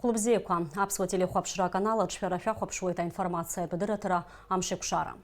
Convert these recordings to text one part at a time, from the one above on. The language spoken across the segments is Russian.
Хлыбзеққа, Апсуа телехуапшыра канала чферафя хуапшуэта информация бедыратыра амшекшара.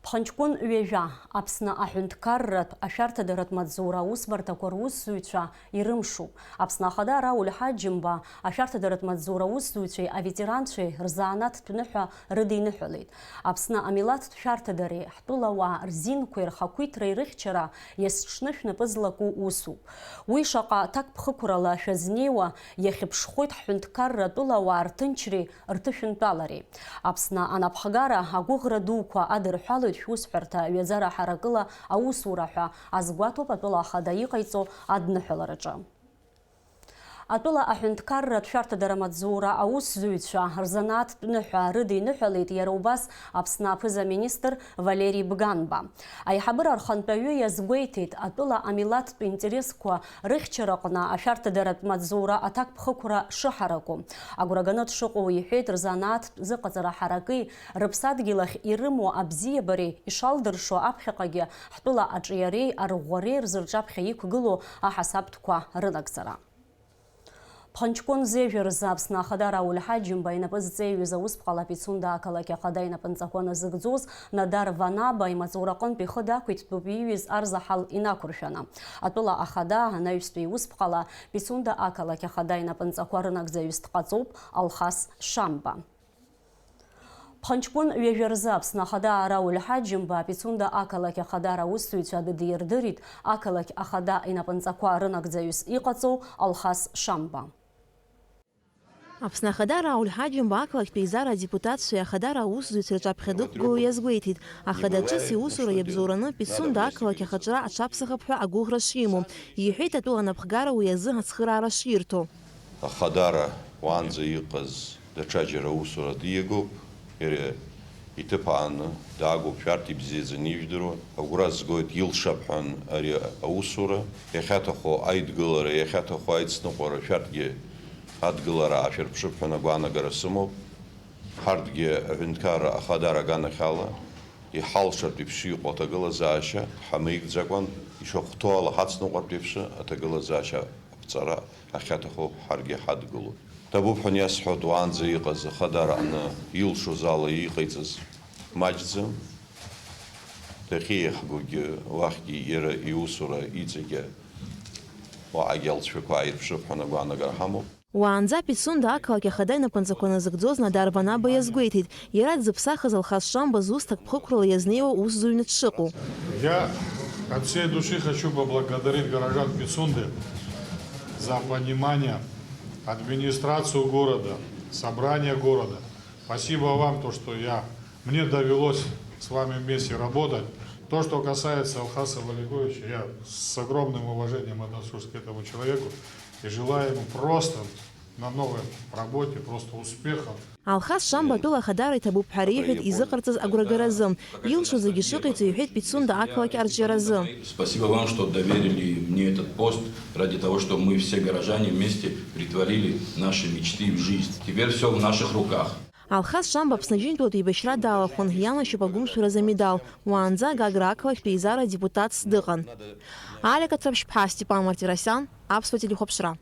Пханчкун уежа, Апсна ахюнткаррат, ашартадырат мадзура усбартакор уссуйча ирымшу. Апсна хадара ульхаджимба, ашартадырат мадзура уссуйча, а ветеранчи рзаанат тунуха рыдейнухалит. Апсна амилат шартадари, хтулава рзинкуир хакуитра рыхчара, есшнышна пызлаку усу. Уишаqa так пхыкурала шазнева, яхипшхойт хюнткарра тулава артынчри ртышунталари. Апсна анапхагара агугра дуква адырхалу Шусперта Вязара Харакыла Аусураха Азгуату Патула Хадаикайцо Аднахалараджа. Атула ахюнткарра тшартадара мадзура аусзуйча рзанат тунуха рыдейнухалит ярубас Апсна пыза-министр Валерий Бганба. Айхабыр архантаю язгуейтит атула амилатту интересква рыхчаракна ашартадара мадзура атак пхыкура шыхараку. Агураганат шыку ихейт рзанат зыказара харакы рыпсадгилах ирыму абзиебари ишалдыршо апхьакаги хтула ачиярей аргуарей рзырджапхьа икгылу ахасабтква рынакзара. Пханчкун зевер Апсна хадара ульхаджимба инапызцею за успхала пицунда акалаки хадайна панцакона зыгзуз надар ванаба и мазуракон пихода куйтпубиюз арзахал инакуршана. Атула ахада наюстуи успхала пицунда акалаки хадайна панцакуарынак заюсткацоп Алхас Шамба. Пханчкун уежерза Апсна хадара ульхаджимба пицунда акалаки хадара уссуйча дыдырдырит акалаки ахада инапанцакуарынак заюс икацоп Алхас Шамба. Апсна хадара ульхаджимба акалак пейзара депутацию хадара уссуйча чапхедукгу язгуейтит. Ахадачиси усура ебзураны пицунда акалаки хаджра ачапсахапха агугра шиму. Ихейт атула напхгара уязыга цхырара ширту. Хадара уанза иқаз дачаджира усура диегу. Итепан дагу фярти бзеза нивдро агураз гоит йилшапхан ари аусура ехатахо айдгылара ехатахо айдснокора фяртге адгылара аферпшипхана гуана гарасымов хардге винткара хадара ганахала и халшарт пипши отагыла заша хамик закон еще хтоала хацнокор пипши атагыла заша цара ахатахо харге хадгылу Табуб ханяс хатуан заиqaz хадара ана илшу зала иqayцаз маджзам тахих гуги вахги ира иусура ицеге ва агелчвеква ирпшипхана гуана гархаму Уанза пицунда акалаки хадайна панцакона зыгдзоз надар ванаба язгуейтит. Ирад зыпсахаз Алхас Шамба зустак пхыкурала язнева уссзуйнат шыку. Я от всей души хочу поблагодарить горожан Пицунды за понимание, администрацию города, собрание города. Спасибо вам, то, что мне довелось с вами вместе работать. То, что касается Алхаса Валиговича, я с огромным уважением отношусь к этому человеку и желаю ему просто на новой работе, просто успехов. Алхас Шамба тула хадара табуб харихит изыкартыз агурагаразым. Илшу загишыкайцу юхет пицунда акалаки арджиразым. Спасибо вам, что доверили мне этот пост ради того, чтобы мы все горожане вместе притворили наши мечты в жизнь. Теперь все в наших руках. Алхас Шамба пснажин тут и бешра дала хон хьяна щупагум суразамидал. Уанза гагра акалак пейзара депутат сдыган. Алека Трапшпха Степан Мартиросян, Апсуа телехуапшыра.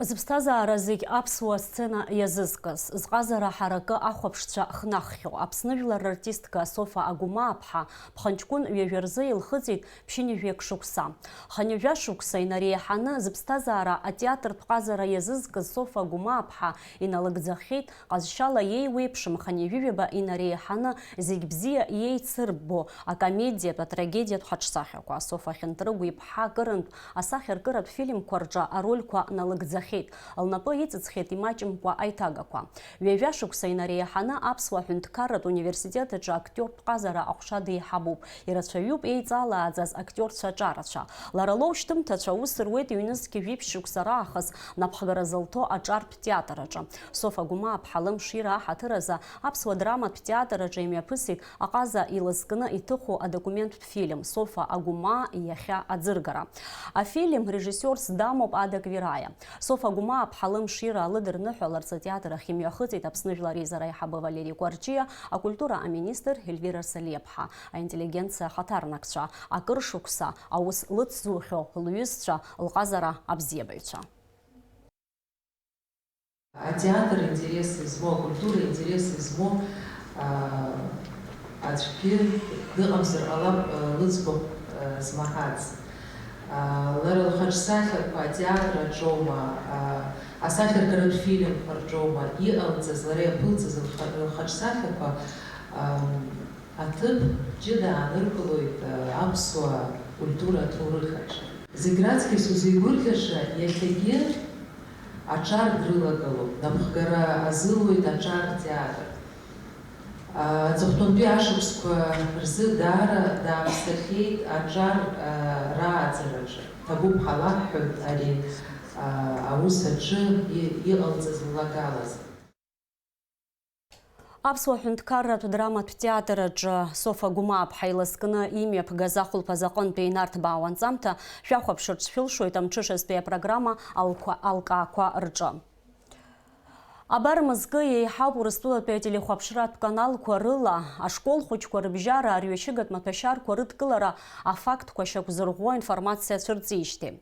Зыԥсҭазаара разыгь аԥсуа сцена иазызкыз, зҟазара ҳаракы ахәаԥшцәа хнаххьоу, Аԥсны жәлар артистка Софа Агәымаа-ԥҳа Пханчкәын ҩажәа рзы илхыҵит ԥшьынҩажәеик шықәса. Ханҩажәа шықәса инареиҳаны зыԥсҭазаара атеатртә ҟазара иазызкыз Софа Агәымаа-ԥҳа иналыгӡахьеит ҟазшьала иеиуеиԥшым ханҩажәижәаба инареиҳаны зегь бзиа иеицырббо акомедиатә атрагедиатә хаҿсахьақәа. Софа Хьынтрыгә иԥҳа акырынтә асахьаркыратә фильмқәа рҿы арольқәа налыгӡахьеит. Лнапы иҵыҵхьеит имаҷымкәа аиҭагақәа. Ҩажәа шықәса инареиҳаны Аԥсуа ҳәынҭқарратә университет аҿы актиортә ҟазара аҟәша деиҳабуп. Ирацәаҩуп еиҵалааӡаз актиорцәа ҿарацәа. Лара лоу шьҭымҭацәа ус руеит ҩнызқьи жәиԥшь шықәса раахыс напхгара зылҭо аҿартә театр аҿы. Софа Агәымаа-ԥҳа лымшира аҳаҭыразы Аԥсуа драматә театр аҿы имҩаԥысит аҟаза илызкны иҭыху адокументтә фильм Софа Агәымаа иахьа аӡыргара. Афильм режиссиорс дамоуп Ада Квираиа. Софа Агәымаа-ԥҳа лымшира лыдырныҳәаларц атеатр ахь имҩахыҵит Аԥсны жәлар еизара аиҳабы Валерий Кәарҷиа, акультура аминистр Ельвира Салиаԥҳа, аинтеллигенциа ахаҭарнакцәа, акыр шықәса аус лыцзухьоу лҩызцәа, лҟазара абзиабаҩцәа. А театр интересы измо, культура интересы измо, ачки дыгамсыр алап лыцбо смахац. Лера хачсахер по театра джома, асахер город фильм по джома и алцез лере пылцез хачсахер по атып джида ныркулует апсуа культура турыхач. Зиградский сузигурхаша яхеге ачар дрылагалу, намхгара азылует ачар театр. Зохтон пиашевская рзы дара да абстрахейт ачар раацераджа. Табу пхалаххуд ари аусаджы и алцазлагалаз. Аԥсуа ҳәынҭқарратә драматә театраҿы Софа Агәымааԥҳа иласкны имҩаԥга захәылԥаз аҟынтәи инарҭбаау анҵамҭа шәахәаԥшырц шәылшоит амҽышазтәи апрограмма алкаақәа рҿы. Абар мызкы еиҳауп Урыстәылатәи ателехәаԥшратә каналқәа рыла ашкол хәыҷқәа рыбжьара арҩашьыгатә маҭәашьарқәа рыдкылара афактқәа шьақәзырӷәӷәо информациа цәырҵижьҭеи.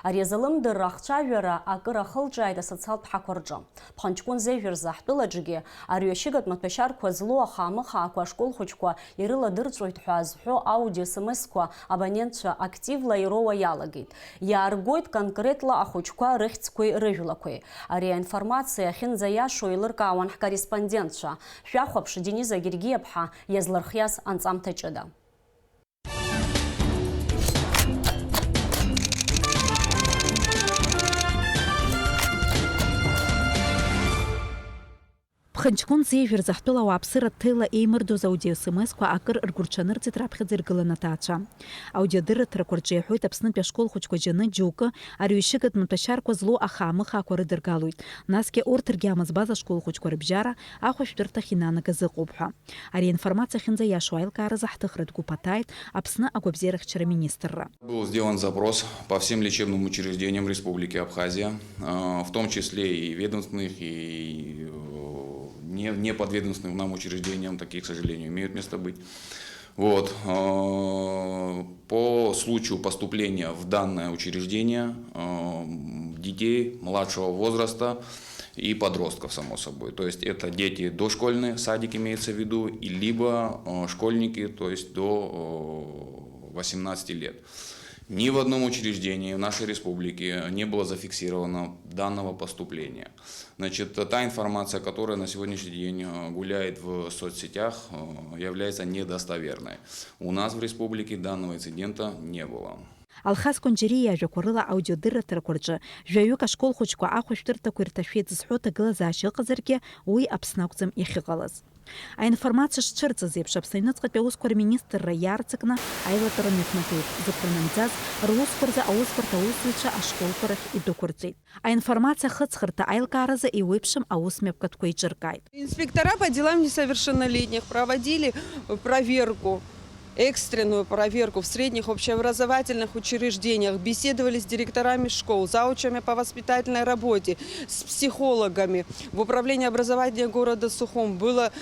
Ари азалымдырра ахцәажәара акыр ахылҿиааит асоциалтә ҳақәа рҿы. Ԥхынҷкәын Зежәерза ҳтәылаҿгьы арҩашьыгатә маҭәашьарқәа злоу ахаамыхаақәа ашкол хәыҷқәа ирыладырҵәоит ҳәа азҳәо аудио-смсқәа абонентцәа активла ироуа иалагеит. Иааргоит конкретла ахәыҷқәа рыхьӡқәеи рыжәлақәеи. Ари аинформациа ахьынӡаиашоу еилыркаауан ҳкорреспондентцәа. Шәахәаԥш Дениза Гергиаԥҳа иазлырхиаз анҵамҭа ҷыда. Ԥхынҷкәын Зежәерза ҳтәыла ауааԥсыра ҭыла еимырдоз аудио-смсқәа акыр ргәырҽанырҵеит раԥхьаӡа иргылан аҭаацәа. Аудиодырраҭарақәа рҿы иаҳәоит Аԥснытәи ашкол хәыҷқәа џьаны џьоукы арҩашьыгатә маҭәашьарқәа злоу ахаамыхаақәа рыдыргалоит. Насгьы урҭ ргьама збаз ашкол хәыҷқәа рыбжьара ахәышәтәырҭахь инанагаз ыҟоуп ҳәа. Ари аинформациа ахьынӡаиашоу аилкааразы ҳҭыхра дгәыԥаҭааит Аԥсны агәабзиарахьчара министрра. Был сделан запрос по всем лечебным учреждениям Республики Абхазия, в том числе и ведомственных, и не подведомственным нам учреждениям, такие, к сожалению, имеют место быть. Вот. По случаю поступления в данное учреждение детей младшего возраста и подростков, само собой. То есть это дети дошкольные, садик имеется в виду, и либо школьники, то есть до 18 лет. Ни в одном учреждении в нашей республике не было зафиксировано данного поступления. Значит, та информация, которая на сегодняшний день гуляет в соцсетях, является недостоверной. У нас в республике данного инцидента не было. Алхас Конџьари иажәақәа рыла аудиодырраҭарақәа рҿы жәаҩык ашкол хәыҷқәа ахәышәтәырҭақәа ирҭашәеит зҳәо ҭагылазаашьа ыҟазаргьы уи Аԥсны акәӡам иахьыҟалаз. Аинформациа шцәырҵыз еиԥш Аԥсны Аҩныҵҟатәи аусқәа рминистрра иаарҵакны аилатәара мҩаԥнагылеит. Зықәырнамӡаз русқәа рзы аусҳәарҭа аусзуҩцәа ашколқәа рахь идәықәырҵеит. Аинформациа ахыҵхырҭа аилкааразы еиуеиԥшым аус мҩаԥгатәқәа иҿыркааит. Инспектора по делам несовершеннолетних проводили проверку, экстренную проверку в средних общеобразовательных учреждениях, беседовали с директорами школ, заучами по воспитательной работе, с психологами. В управлении образования города Сухум было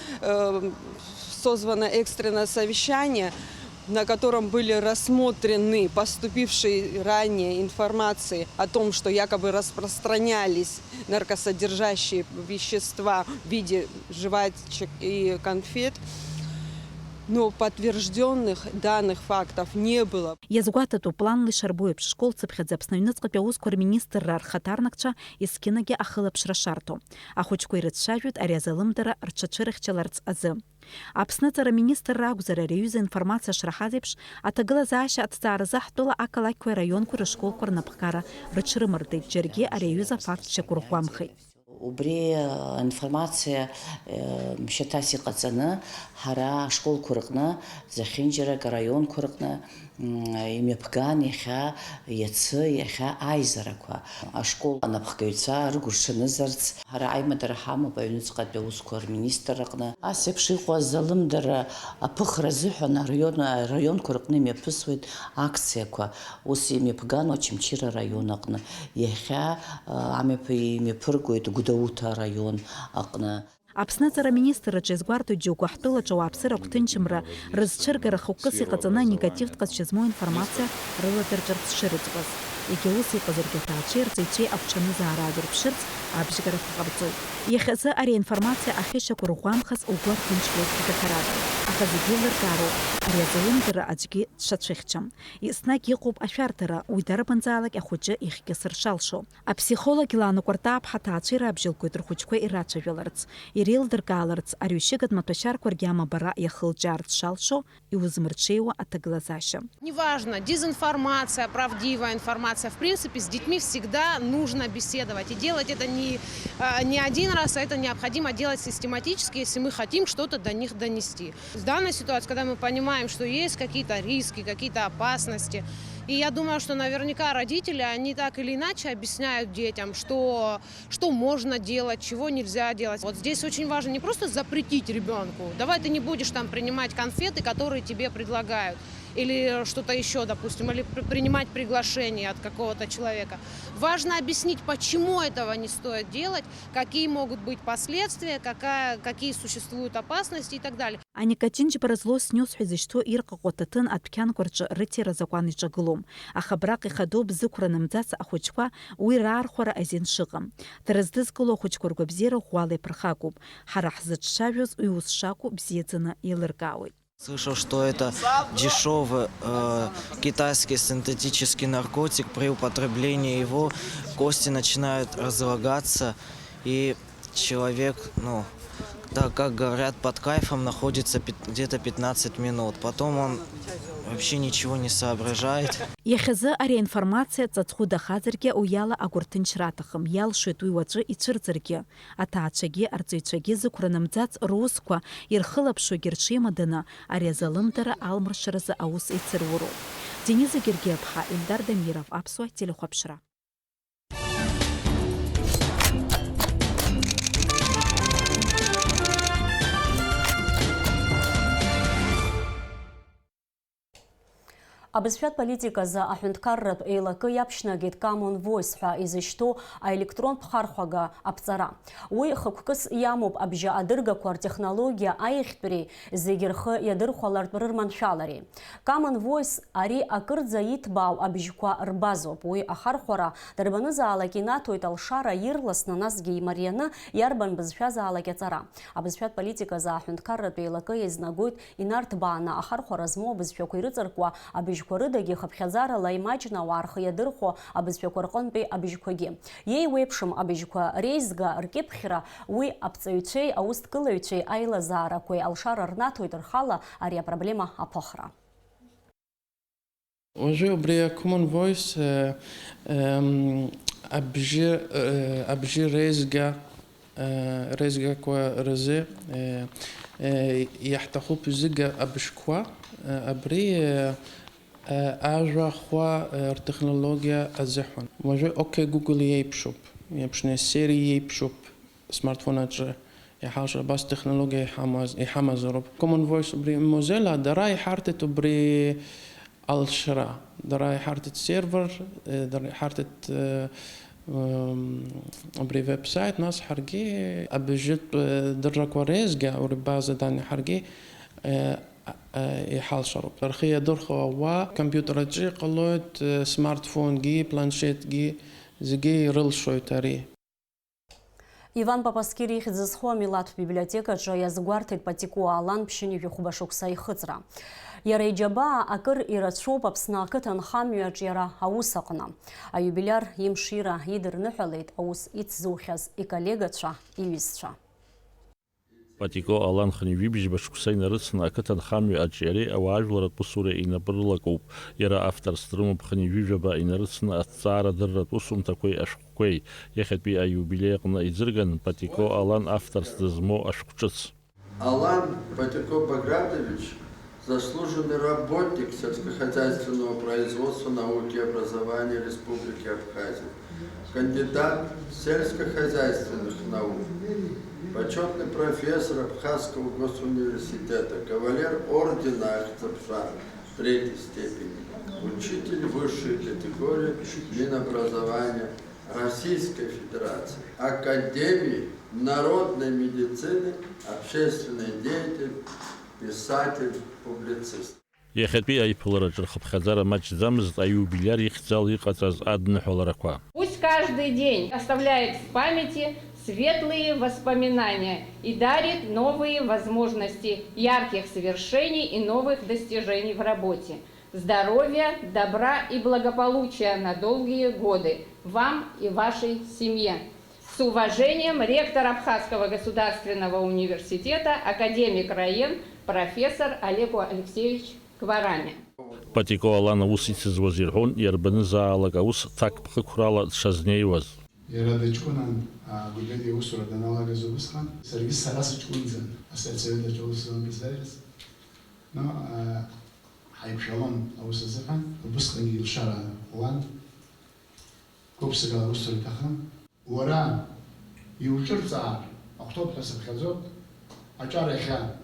созвано экстренное совещание, на котором были рассмотрены поступившие ранее информации о том, что якобы распространялись наркосодержащие вещества в виде жвачек и конфет. Но подтвержденных данных фактов не было. Иазгәаҭатәу планла ишарбо еиԥш школцыԥхьаӡа Аԥсны Аҩныҵҟатәи аусқәа рминистрра рхаҭарнакцәа есқьынагьы ахылаԥшра шарҭо. Ахәыҷқәа ирыцәажәоит ари азалымдара рҽаҽырыхьчаларц азы. Аԥсны аҵара министрра акәзар ари аҩыза информациа шраҳаз еиԥш аҭагылазаашьа аҭҵааразы ҳтәыла ақалақьқәеи араионқәеи рышколқәа рнапхгара рыҽрымардеит. Џьаргьы ари аҩыза факт шьақәырӷәӷәамхеит. Убри информация мшьаҭас иҟаҵаны ҳара ашколқәа рҟны зехьынџьарак араионқәа рҟны имҩаԥган иахьа иацы иахьа аизарақәа ашкол анапхгаҩцәа рыгәырҽанызарц ҳара аимадара ҳамоуп Аҩныҵҟатәи аусқәа рминистрра аҟны. Ас еиԥш иҟоу азалымдара аԥыхра азыҳәан араионқәа рҟны имҩаԥысуеит акциақәа. Ус имҩаԥган Очамчира араион аҟны иахьа амҩаԥ имҩаԥыргоит Гәдоуҭа араион аҟны. Аԥсны аҵара министрраҿы иазгәарҭоит џьоукы ҳтәылаҿы ауааԥсыра агәҭынчымра рызцәыргара хықәкыс иҟаҵаны анегативтә ҟазшьа змоу информациа рыладырҵәарц шырыӡбаз. Егьа ус иҟазаргьы аҭаацәеи рҵаҩцәеи агәҽанызаара аадырԥшырц абжьгарақәа ҟарҵоит. Иахьазы ари аинформациа ахьышьақәа рӷәамхаз угәы рҭынчроуп иҭаҭарада. Аха зегьы еилыркаароуп, ари азалымдара аӡәгьы дшацәыхьчам. Еснагь иҟоуп ашәарҭара, уи дарбанзаалак ахәыҷы ихькьысыр шалшо. Аԥсихолог Илана Кәартаа-ԥҳа аҭаацәа ирабжьалгоит рхәыҷқәа ирацәажәаларц, иреилдыркааларц, ари-ҩышьыгатә маҭәашьарақәаргьы амабара иахылҷаарц шалшо, иузмырҽеиуа аҭагылазаашьа. Неважно, дезинформация, правдивая информация. В принципе, с детьми всегда нужно беседовать. И делать это не один раз, а это необходимо делать систематически, если мы хотим что-то до них донести. В данной ситуации, когда мы понимаем, что есть какие-то риски, какие-то опасности, и я думаю, что наверняка родители, они так или иначе объясняют детям, что можно делать, чего нельзя делать. Вот здесь очень важно не просто запретить ребенку. Давай ты не будешь там принимать конфеты, которые тебе предлагают. Или что-то еще, допустим, или принимать приглашение от какого-то человека. Важно объяснить, почему этого не стоит делать, какие могут быть последствия, какие существуют опасности и так далее. Аникатин џьбара снюс ҳәа ирҟаҟо аҭаҭын адәқьанқәа рҿы рыҭира закәан иҿагылом. Аха абраҟа ихадоу бзықәра нымӡац ахәыҷқәа уи раархәара азин шыҟам. Дара здызкыло ахәыҷқәа ргәабзиара ӷәӷәала иԥырхагоуп. Ҳара ҳзыҿцәажәоз уи ус шакәу бзиаӡаны еилыркаауеит. Слышал, что это дешевый китайский синтетический наркотик. При употреблении его кости начинают разлагаться, и человек, так как говорят, под кайфом находится где-то 15 минут. Потом он вообще ничего не соображает. Иахьазы ари аинформациа ҵаҵӷәы дахазаргьы уи ала агәырҭынчра аҭахым. Иалшоит уи уаҵәы ицәырҵыргьы. Аҭаацәагьы арҵаҩцәагьы зықәра нымӡац русқәа ирхылаԥшуагьы рҽеимаданы ари азалымдара алмыршаразы аус еицыруроуп. Дениза Гергиаԥҳа, Ильдар Дамиров, Аԥсуа телехәаԥшра. Абызшәатә политиказы аҳәынҭқарратә еилакы иаԥшьнагеит Common Voice ҳәа изышьҭоу аелектронтә ԥхархәага аԥҵара. Уи хықәкыс иамоуп абжьы адыргақәа ртехнологиа аихтәреи зегьы рхы иадырхәалартә рырманшәалареи. Common Voice ари акырӡа иҭбаау абжьқәа рбазоуп. Уи ахархәара дарбанызаалак инаҭоит алшара ирласны, насгьы имарианы иарбан бызшәазаалак аҵара. Абызшәатә политиказы аҳәынҭқарратә еилакы иазнагоит инарҭбааны ахархәара змоу абызшәақәа ирыҵаркуа абжьқәа рыдагьы хыԥхьаӡарала имаҷны ауаа рхы иадырхәо абызшәақәа рҟынтәи абжьқәагьы. Иеиуеиԥшым абжьқәа реизга ркьыԥхьра уи аԥҵаҩцәеи аусҭкылаҩцәеи аилазаарақәеи алшара рнаҭоит рхала ари апроблема аԥыхра. Уажәы убри Common Voice абжьы реизгақәа рзы иаҳҭахуп зыга абжьқәа абри ажәа хәа ртехнологиа азыҳәан. Уажәы Google иеиԥшуп, иеиԥшны Siri иеиԥшуп смартфонаҿы иҳалшар, абас технологиа иҳамазароуп. Common Voice убри Mozilla дара иҳарҭеит убри алшара, дара иҳарҭеит сервер, дара иҳарҭеит убри веб-сайт, нас ҳаргьы абжьытә дыррақәа реизга убри база данни ҳаргьы иҳалшароуп. Рхы иадырхәо ауаа компиутераҿы иҟалоит, смартфонгьы, планшетгьы, зегьы ирылшоит ари. Иван Папаскир ихьӡызхо амилаҭтә библиотекаҿы иазгәарҭеит Патико Алан ԥшьынҩажәа хәба-шықәса ихыҵра. Иара иџьабаа акыр ирацәоуп Аԥсны ақыҭанхамҩаҿ иара аус аҟны. Аиубилиар имшира идырныҳәалеит аус ицзухьаз иколлегацәа, иҩызцәа. Патико Алан хынҩажәибжьба шықәса инарыцны ақыҭанхамҩа аҿиареи ауаажәларатә усуреи инапы рылакуп. Иара авторс дрымоуп хынҩажәибжьаба инарыцны аҭҵаарадырратә усумҭақәеи ашәҟәқәеи. Иахьатәи аиубилеи аҟны иӡырган Патико Алан авторс дызмоу ашәҟәҿыц. Алан Патико Багратович заслуженный работник сельскохозяйственного производства, науки и образования Республики Абхазия, кандидат сельскохозяйственных наук, почетный профессор Абхазского госуниверситета, кавалер ордена Ахтапшан 3-й степени, учитель высшей категории Минобразования Российской Федерации, Академии народной медицины, общественный деятель, писатель, публицист. Иахьатәи аиԥылараҿы рхыԥхьаӡара маҷӡамызт аиубилиар ихьӡала иҟаҵаз адныҳәаларақәа. Пусть каждый день оставляет в памяти светлые воспоминания и дарит новые возможности ярких свершений и новых достижений в работе. Здоровья, добра и благополучия на долгие годы вам и вашей семье. С уважением, ректор Абхазского государственного университета, академик РАЕН, профессор Олег Алексеевич Кварами. Патико Алана усицы звозирхон, ярбаныза алагаус так пхакурала шазнееваз. Ярадачкунан гуледи усура даналага зубысхан, сервис саласычкунзан, асерцеведа чоусуан безверес. Но хайпшалон аусазахан, бысхан гилшара уан, копсыга усура тахан, уара иучырца, октябрь сабхазот, ачар эха,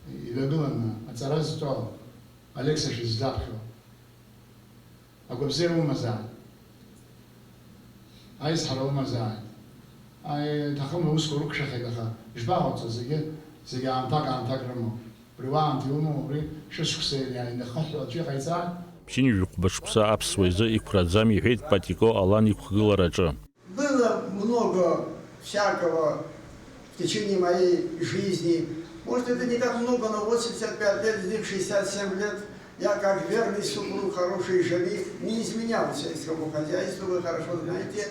илагылана, ацараз то, Алекса Шиздапхо, Агобзеру Мазан, Айс Харау Мазан, Ай Тахам Ускурук Шахедаха, Жбаутса, Зига Антак Рамо, Приван Тиумо, Шишксе, Нахахо, Чехайза. Псинюк Башкуса Апсвейза и Курадзами Хейт Патико Алан и Кугылараджа. Было много всякого в течение моей жизни. Может, это не так много, но 85 лет, из них 67 лет, я как верный супруг, хороший жених, не изменял сельскому хозяйству, вы хорошо знаете,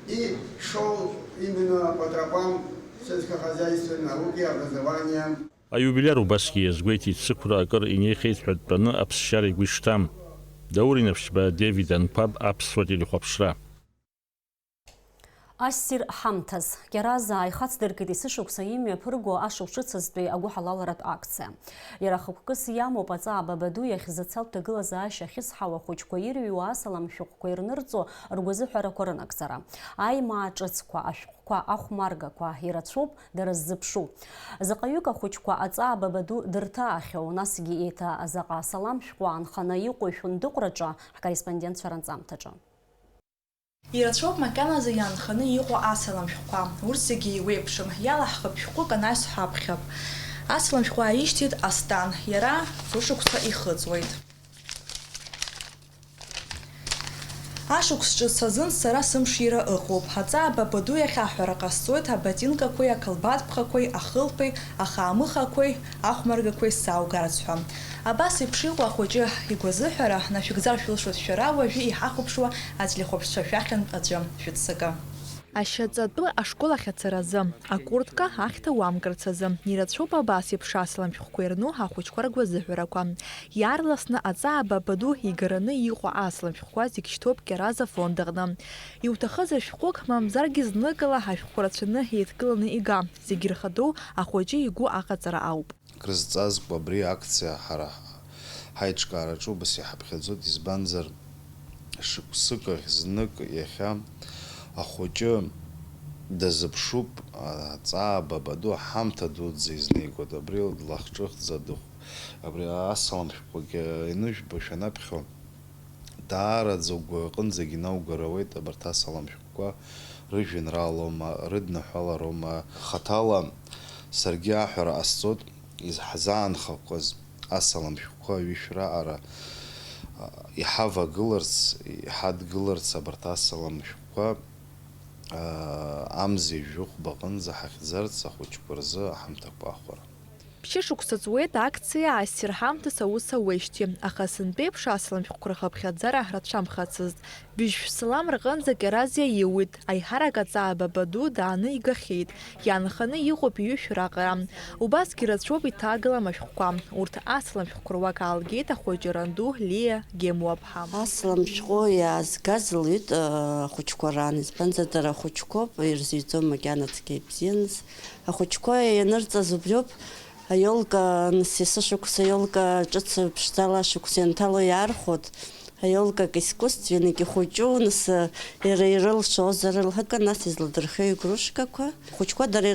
и шел именно по тропам сельскохозяйственной науки, образования. А юбиляру баски сгвейти цикура акар и не хейт хадпана апсшари гвиштам. Дауринов шба Дэвидан паб апсватили хопшра. Ассир Хамтаз, Гераза, Айхацдеркеди Сишукса имя Пырго, Ашукшицаздуй, Агу Халаларат акция. Ярахукас яму паца Бабаду, Яхизацал Тагылаза, Шахисхава, Хочкоири, Уасалам, Шукоирнерцо, Ругузухара Коронаксара. Айма Чацква, Ашуква, Ахмарга, Ква, Ирацуп, Дераззипшу. Закаюка Хочква, Аца Бабаду, Дыртахи, у нас гиета, Азака Салам, Шкван, Ханаику, Шундукраджа, корреспондент Фаранзамтаджа. Ирацәоуп макьаназы иаанханы иҟоу асалам шәҟәқәа. Урҭ зегьы иеиуеиԥшым, иалаҳхып шәҟәык анаҩс ҳаԥхьап. Асалам шәҟәы ааишьҭит Астан, иара зушықәса ихыҵуеит. Ашықәс ҿыц азын сара сымшира ыҟоуп. Аҵаа Бабаду иахь аҳәара ҟасҵоит аботинкақәеи, акалбатԥхақәеи, ахылԥеи, ахаамыхақәеи, ахәмаргақәеи сааугарц ҳәа. Абас еиԥш иҟоу ахәыҷы игәазыҳәара нашәыгӡар шәылшоит шәара, уажәы иҳахәаԥшуа аӡлихәаԥшцәа шәахьынтә аӡәы шәыццакы. Ашьаҵатәы ашкол ахь ацаразы, акуртка ахьҭа уамгарц азы, ирацәоуп абас еиԥш асалам шәҟәқәа ирну ҳахәыҷқәа ргәазыҳәарақәа. Иаарласны аҵаа Бабаду игараны иҟоу асалам шәҟәқәа зегь шьҭоуп Кьараза фонд аҟны. Иуҭахызар шәҟәык, мамзаргьы зныкала ҳашәҟәқәа рацәаны еидкыланы ига. Зегьы рхадоу ахәыҷы игәы аҟаҵара ауп. Крызҵазкуа абри акциа ҳара ҳаиҿкаараҿы убас иҳаԥхьаӡоит, избанзар шықәсык ахь знык иахьа ахәыҷы дазыԥшуп аҵаа Бабаду аҳамҭа дуӡӡа изнеигоит, абри длахҿыхӡа абри асалам шәҟәқәагьы иныжәбо шәанаԥхьо даараӡа угәы аҟынӡагьы инаугаруеит абарҭ асалам шәҟәқәа рыжәеинраалоума, рыднаҳәалароума. Хаҭала саргьы аҳәара ҟасҵоит изҳзаанхақәаз асалам шәҟәқәа аҩышәраара иҳавагыларц, иҳадгыларц абарҭ асалам шәҟәқәа амзи жәохәба аҟынӡа ҳахьӡарц ахәыҷқәа рзы аҳамҭақәа ахәара. Ԥшьышықәса ҵуеит акциа Ассир Хамҭас аус ауеижьҭеи, аха сынтәеиԥш асалам шәҟәқәа рхыԥхьаӡара рацәамхацызт. Быжь-шәсалам рҟынӡа Кьаразиа ииуит, аиҳарак аҵаа Бабаду дааны игахьеит, иаанханы иҟоуп иҩышәра аҟара. Убасгьы рацәоуп иҭагылам ашәҟәқәа. Урҭ асалам шәҟәқәа руак аалгеит ахәыҷы ранду Лиа Гемуаԥҳа. Асалам шәҟәы иаазгазлеит ахәыҷқәа ран, избанзар дара ахәыҷқәоуп, ирзиӡом макьана цқьа ибзианыз. Ахәыҷқәа ианырҵаз убриоуп. Аиолка сышықәса аиолка ҿыц ԥшӡала шықәса ианҭало иаархәот. Аиолкак искусственник ихәыҷу, нас иара ирылшозар рылҳәага, нас изладырхьо игрушкақәа. Ахәыҷқәа дара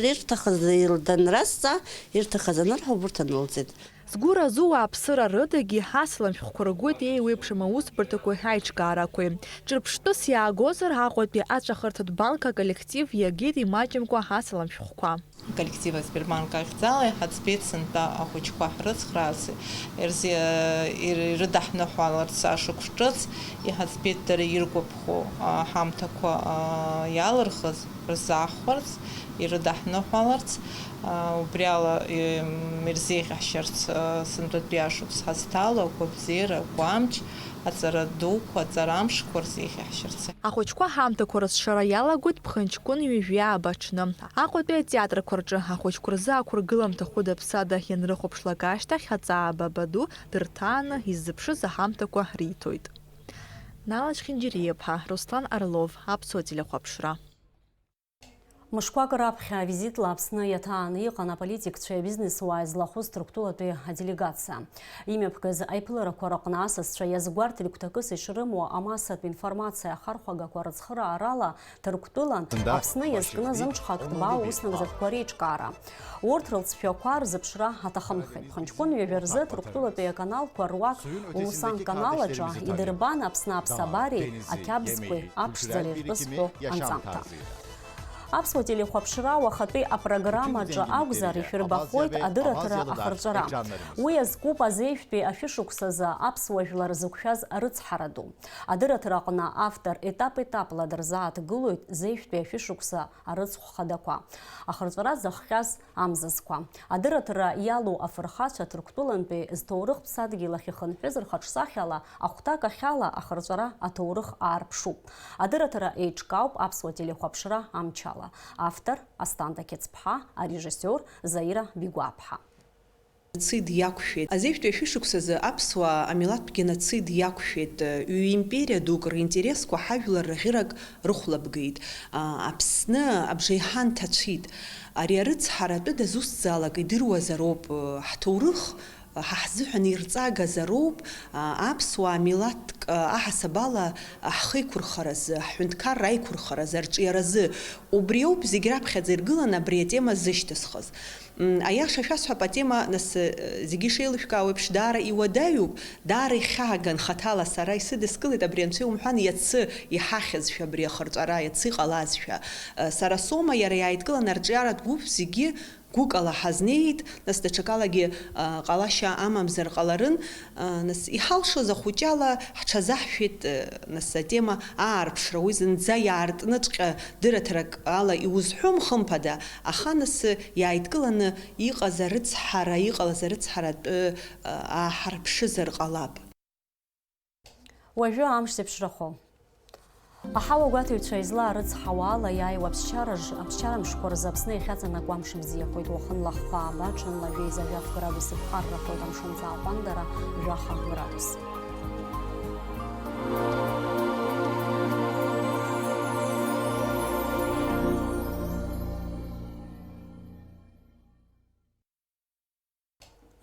ирҭахыз данразҵаа, ирҭахыз анырҳәа убырҭ анылҵит. Сгәы разу уааԥсыра рыдагьы асалам шәҟәқәа ргәыт еиуеиԥшым аусбарҭақәеи аиҿкаарақәеи. Ҿырԥштәыс иаагозар Аҟәатәи аҵәахырҭатә банк аколлектив иагеит имаҷымкәа асалам шәҟәқәа. коллектива Сбербанка Ахзала хацбецента ахучква хрыцхрасы ирыдахна хваларца шукшчыц и хацбеттер иргопхо хамтаква ялырхыз рзахварц ирыдахна хваларц убряла мирзех ашерц сынтотбяшукс хастала кобзера квамч ацарадук ацарамш курзех ашерц Ахучква хамтаква рызшара ялагоит Пхынҷкәын ҩажәа абаҽны. Аҟәатәи атеатрқәа рҿы ахәыҷқәа рзы ақәыргыламҭа хәыда-ԥсада ианрыхәаԥшлак ашьҭахь аҵаа баду дырҭааны иззыԥшыз аҳамҭақәа риҭоит. Налаџь Хинџьириаԥҳа, Руслан Орлов, Аԥсуа телехәаԥшра. Мышқәак раԥхьа визитла Аԥсны иаҭааны иҟан аполитикцәеи абизнес-уааи злахәыз Ҭырқәтәылатәи аделегациа. Имҩаԥгаз аиԥыларақәа рҟны асасцәа иазгәарҭеит гәҭакыс ишрымоу амассатә информациа ахархәагақәа рыцхыраарала Ҭырқәтәылан Аԥсны иазкны зымҽхак ҭбаа уснагӡатәқәа реиҿкаара. Урҭ рылҵшәақәа рзыԥшра аҭахымхеит. Пхынҷкәын ҩажәа рзы Ҭырқәтәылатәи аканалқәа руак Улусан канал аҿы идырбан Аԥсны аԥсабареи ақьабзқәеи аԥшӡареи ртәызҳәо анҵамҭа. Аԥсуа телехәаԥшра уахатәи апрограммаҿы акәзар ишәырбахоит адырраҭара ахырҵәара. Уи азкуп азеижәтәи ашәышықәсазы аԥсуа жәлар зықәшәаз арыцҳара ду. Адырраҭара аҟны автор етап-етапла дырзааҭгылоит зеижәтәи ашәышықәса арыцхә хадақәа. Ахырҵәара захҟьаз амзазқәа. Адырраҭара иалоу афырхацәа Ҭырқәтәылантәи зҭоурых ԥсадгьыл ахь ихынҳәыз рхаҿсахьала ахәҭак ахьала ахырҵәара аҭоурых аарԥшуп. Адырраҭара еиҿкаауп аԥсуа телехәаԥшра амчала. Автор Астанда Кецԥҳа, арежиссер Заира Бигәаԥҳа. Геноцид иақәшәеит. Азеижәтәи ашәышықәсазы аԥсуаа амилаҭтә геноцид иақәшәеит. Ҩ-империа дук ринтересқәа ҳажәлар ӷьырак рыхәлабгеит. Аԥсны абжеиҳан ҭацәит. Ари арыцҳаратәы дазусҭзаалак идыруазароуп. Ҳҭоурых ҳаҳзыҳәан ирҵагаzaroуп аԥсуаа милаҭк аҳасабала ҳхеиқәырхаразы, ҳҳәынҭқарра аиқәырхаразы, арҿиаразы. Убри ауп зегь раԥхьаӡа иргыланы абри атема ззышьҭысхыз. Аиаша шәасҳәап, атема нас зегьы шеилышәкаау еиԥш даара иуадаҩуп, даара ихьааган хаҭала сара исыдыскылеит абри анцәа иумҳәан иацы иҳахьызшәа абри ахырҵәара, иацы иҟалазшәа. Сара соума иара иааидкыланы арҿиаратә гәыԥ зегьы гәыкала ҳазнеит, нас даҽакалагьы ҟалашьа амамзар ҟаларын, нас иҳалшоз ахәыҷала ҳҽазаҳшәеит, нас атема аарԥшра, уи зынӡа иаартныҵәҟьа дырраҭарак ала иузҳәом хымԥада, аха нас иааидкыланы иҟаз арыцҳара, иҟалаз арыцҳаратәы ааҳарԥшызар ҟалап. Уажәы амш зеиԥшрахо. Аҳауа гәаҭаҩцәа излаарыцҳауа ала иааиуа аԥсчарамшқәа рзы Аԥсны ихьаҵанакуа амш бзиахоит. Уахынла хәхәа абаҽынла жәеиза-жәаф градус иԥхаррахоит амшынҵа аҟәандара жәаха градус.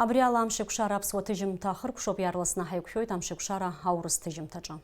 Абри ала амшеиқәшара аԥсуа ҭыжьымҭа ахыркәшоуп, иаарласны ҳаиқәшәоит амшеиқәшара аурыс ҭыжьымҭаҿы.